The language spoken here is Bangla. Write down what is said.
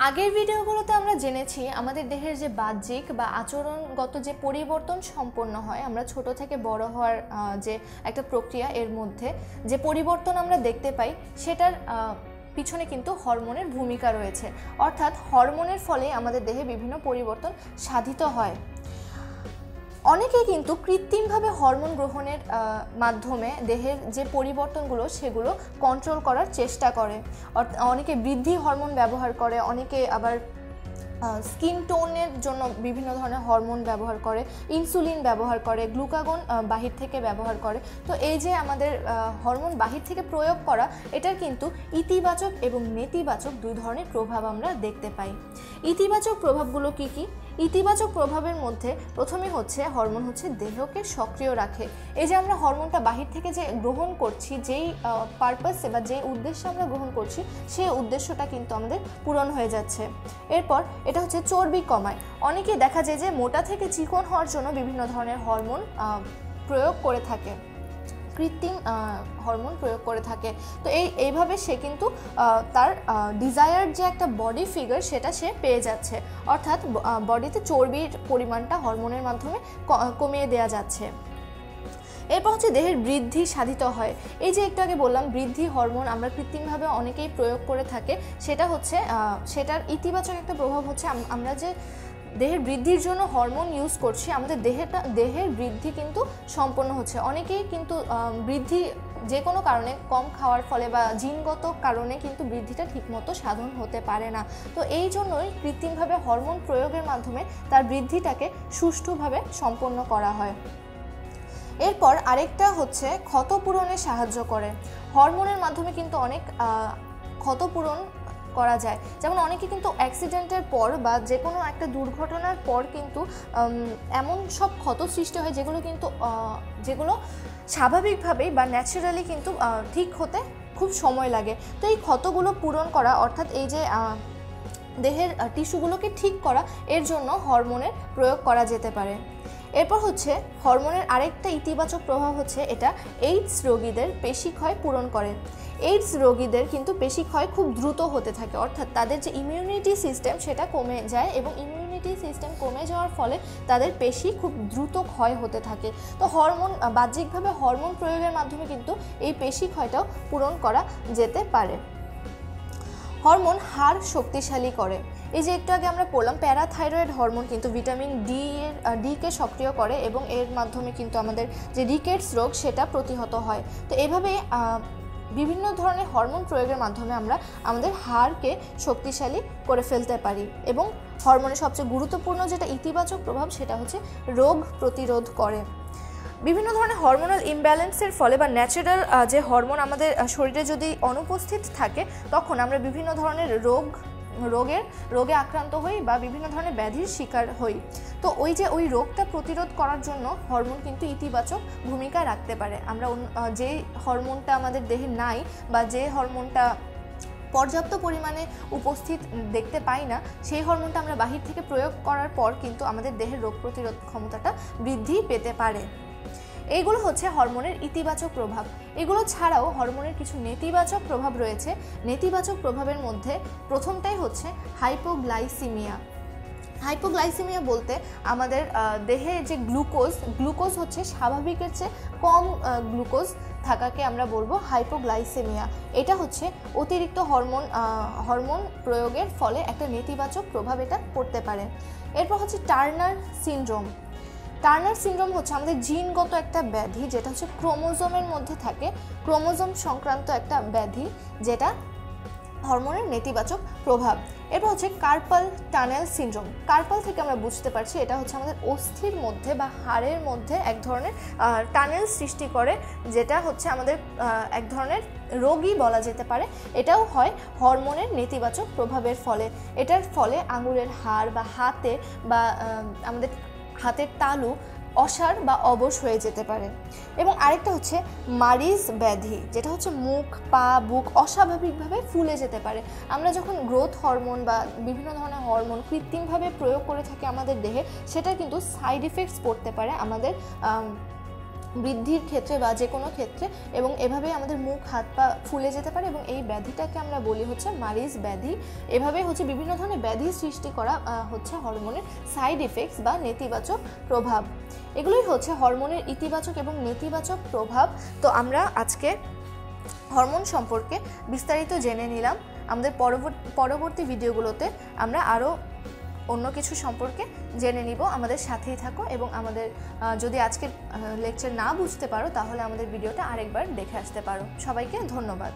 আগের ভিডিওগুলোতে আমরা জেনেছি আমাদের দেহের যে বাহ্যিক বা আচরণগত যে পরিবর্তন সম্পন্ন হয় আমরা ছোট থেকে বড় হওয়ার যে একটা প্রক্রিয়া, এর মধ্যে যে পরিবর্তন আমরা দেখতে পাই সেটার পিছনে কিন্তু হরমোনের ভূমিকা রয়েছে। অর্থাৎ হরমোনের ফলে আমাদের দেহে বিভিন্ন পরিবর্তন সাধিত হয়। অনেকে কিন্তু কৃত্রিমভাবে হরমোন গ্রহণের মাধ্যমে দেহের যে পরিবর্তনগুলো সেগুলো কন্ট্রোল করার চেষ্টা করে। অনেকে বৃদ্ধি হরমোন ব্যবহার করে, অনেকে আবার স্কিন টোনের জন্য বিভিন্ন ধরনের হরমোন ব্যবহার করে, ইনসুলিন ব্যবহার করে, গ্লুকাগন বাহির থেকে ব্যবহার করে। তো এই যে আমাদের হরমোন বাহির থেকে প্রয়োগ করা, এটার কিন্তু ইতিবাচক এবং নেতিবাচক দুই ধরনের প্রভাব আমরা দেখতে পাই। ইতিবাচক প্রভাবগুলো কি কি? ইতিবাচক প্রভাবের মধ্যে প্রথমে হচ্ছে হরমোন হচ্ছে দেহকে সক্রিয় রাখে। এই যে আমরা হরমোনটা বাহির থেকে যে গ্রহণ করছি, যেই পারপাসে বা যেই উদ্দেশ্যে আমরা গ্রহণ করছি সেই উদ্দেশ্যটা কিন্তু আমাদের পূরণ হয়ে যাচ্ছে। এরপর এটা হচ্ছে চর্বি কমায়। অনেকেই দেখা যায় যে মোটা থেকে চিকন হওয়ার জন্য বিভিন্ন ধরনের হরমোন প্রয়োগ করে থাকে, কৃত্রিম হরমোন প্রয়োগ করে থাকে। তো এইভাবে সে কিন্তু তার ডিজায়ার যে একটা বডি ফিগার সেটা সে পেয়ে যাচ্ছে, অর্থাৎ বডিতে চর্বির পরিমাণটা হরমোনের মাধ্যমে কমিয়ে দেওয়া যাচ্ছে। এরপর হচ্ছে দেহের বৃদ্ধি সাধিত হয়। এই যে একটু আগে বললাম বৃদ্ধি হরমোন আমরা কৃত্রিমভাবে অনেকেই প্রয়োগ করে থাকে, সেটা হচ্ছে সেটার ইতিবাচক একটা প্রভাব হচ্ছে আমরা যে দেহের বৃদ্ধির জন্য হরমোন ইউজ করছি, আমাদের দেহের বৃদ্ধি কিন্তু সম্পন্ন হচ্ছে। অনেকেই কিন্তু বৃদ্ধি যে কোনো কারণে কম খাওয়ার ফলে বা জিনগত কারণে কিন্তু বৃদ্ধিটা ঠিকমতো সাধন হতে পারে না। তো এই জন্যই কৃত্রিমভাবে হরমোন প্রয়োগের মাধ্যমে তার বৃদ্ধিটাকে সুষ্ঠুভাবে সম্পন্ন করা হয়। এরপর আরেকটা হচ্ছে ক্ষতপূরণে সাহায্য করে। হরমোনের মাধ্যমে কিন্তু অনেক ক্ষতপূরণ করা যায়। যেমন অনেকে কিন্তু অ্যাক্সিডেন্টের পর বা যে কোনো একটা দুর্ঘটনার পর কিন্তু এমন সব ক্ষত সৃষ্টি হয় যেগুলো স্বাভাবিকভাবেই বা ন্যাচারালি কিন্তু ঠিক হতে খুব সময় লাগে। তো এই ক্ষতগুলো পূরণ করা, অর্থাৎ এই যে দেহের টিস্যুগুলোকে ঠিক করা, এর জন্য হরমোনের প্রয়োগ করা যেতে পারে। এরপর হচ্ছে হরমোনের আরেকটা ইতিবাচক প্রভাব হচ্ছে এটা এইডস রোগীদের পেশিক্ষয় পূরণ করে। এইডস রোগীদের কিন্তু পেশিক্ষয় খুব দ্রুত হতে থাকে, অর্থাৎ তাদের যে ইমিউনিটি সিস্টেম সেটা কমে যায় এবং ইমিউনিটি সিস্টেম কমে যাওয়ার ফলে তাদের পেশি খুব দ্রুত ক্ষয় হতে থাকে। তো বাহ্যিকভাবে হরমোন প্রয়োগের মাধ্যমে কিন্তু এই পেশি ক্ষয়টাও পূরণ করা যেতে পারে। হরমোন হাড় শক্তিশালী করে। এই যে একটু আগে আমরা পড়লাম প্যারাথাইরয়েড হরমোন কিন্তু ভিটামিন ডি কে সক্রিয় করে এবং এর মাধ্যমে কিন্তু আমাদের যে রিকেটস রোগ সেটা প্রতিহত হয়। তো এভাবে বিভিন্ন ধরনের হরমোন প্রয়োগের মাধ্যমে আমরা আমাদের হাড়কে শক্তিশালী করে ফেলতে পারি। এবং হরমোনের সবচেয়ে গুরুত্বপূর্ণ যেটা ইতিবাচক প্রভাব সেটা হচ্ছে রোগ প্রতিরোধ করে। বিভিন্ন ধরনের হরমোনাল ইমব্যালেন্সের ফলে বা ন্যাচারাল যে হরমোন আমাদের শরীরে যদি অনুপস্থিত থাকে তখন আমরা বিভিন্ন ধরনের রোগে আক্রান্ত হই বা বিভিন্ন ধরনের ব্যাধির শিকার হই। তো ওই রোগটা প্রতিরোধ করার জন্য হরমোন কিন্তু ইতিবাচক ভূমিকা রাখতে পারে। আমরা যে হরমোনটা আমাদের দেহে নাই বা যে হরমোনটা পর্যাপ্ত পরিমাণে উপস্থিত দেখতে পাই না, সেই হরমোনটা আমরা বাহির থেকে প্রয়োগ করার পর কিন্তু আমাদের দেহের রোগ প্রতিরোধ ক্ষমতাটা বৃদ্ধি পেতে পারে। এইগুলো হচ্ছে হরমোনের ইতিবাচক প্রভাব। এগুলো ছাড়াও হরমোনের কিছু নেতিবাচক প্রভাব রয়েছে। নেতিবাচক প্রভাবের মধ্যে প্রথমটাই হচ্ছে হাইপোগ্লাইসিমিয়া। হাইপোগ্লাইসিমিয়া বলতে আমাদের দেহে যে গ্লুকোজ হচ্ছে স্বাভাবিকের চেয়ে কম গ্লুকোজ থাকাকে আমরা বলবো হাইপোগ্লাইসেমিয়া। এটা হচ্ছে অতিরিক্ত হরমোন প্রয়োগের ফলে একটা নেতিবাচক প্রভাব এটা পড়তে পারে। এরপর হচ্ছে টার্নার সিনড্রোম। টার্নার সিনড্রোম হচ্ছে আমাদের জিনগত একটা ব্যাধি, যেটা হচ্ছে ক্রোমোজোমের মধ্যে থাকে, ক্রোমোজোম সংক্রান্ত একটা ব্যাধি যেটা হরমোনের নেতিবাচক প্রভাব। এরপর হচ্ছে কার্পাল টানেল সিনড্রোম। কার্পাল থেকে আমরা বুঝতে পারছি এটা হচ্ছে আমাদের অস্থির মধ্যে বা হাড়ের মধ্যে এক ধরনের টানেল সৃষ্টি করে, যেটা হচ্ছে আমাদের এক ধরনের রোগই বলা যেতে পারে। এটাও হয় হরমোনের নেতিবাচক প্রভাবের ফলে। এটার ফলে আঙুলের হাড় বা হাতে বা আমাদের হাতের তালু অসাড় বা অবশ হয়ে যেতে পারে। এবং আরেকটা হচ্ছে মারিজ ব্যাধি, যেটা হচ্ছে মুখ, পা, বুক অস্বাভাবিকভাবে ফুলে যেতে পারে। আমরা যখন গ্রোথ হরমোন বা বিভিন্ন ধরনের হরমোন কৃত্রিমভাবে প্রয়োগ করে থাকি আমাদের দেহে, সেটা কিন্তু সাইড ইফেক্টস পড়তে পারে আমাদের বৃদ্ধির ক্ষেত্রে বা যে কোনো ক্ষেত্রে, এবং এভাবেই আমাদের মুখ হাত পা ফুলে যেতে পারে, এবং এই ব্যাধিটাকে আমরা বলি হচ্ছে মারিজ ব্যাধি। এভাবে হচ্ছে বিভিন্ন ধরনের ব্যাধি সৃষ্টি করা হচ্ছে হরমোনের সাইড ইফেক্টস বা নেতিবাচক প্রভাব। এগুলোই হচ্ছে হরমোনের ইতিবাচক এবং নেতিবাচক প্রভাব। তো আমরা আজকে হরমোন সম্পর্কে বিস্তারিত জেনে নিলাম। আমাদের পরবর্তী ভিডিওগুলোতে আমরা আরও অন্য কিছু সম্পর্কে জেনে নিব। আমাদের সাথেই থাকো, এবং আমাদের যদি আজকের লেকচার না বুঝতে পারো তাহলে আমাদের ভিডিওটা আরেকবার দেখে আসতে পারো। সবাইকে ধন্যবাদ।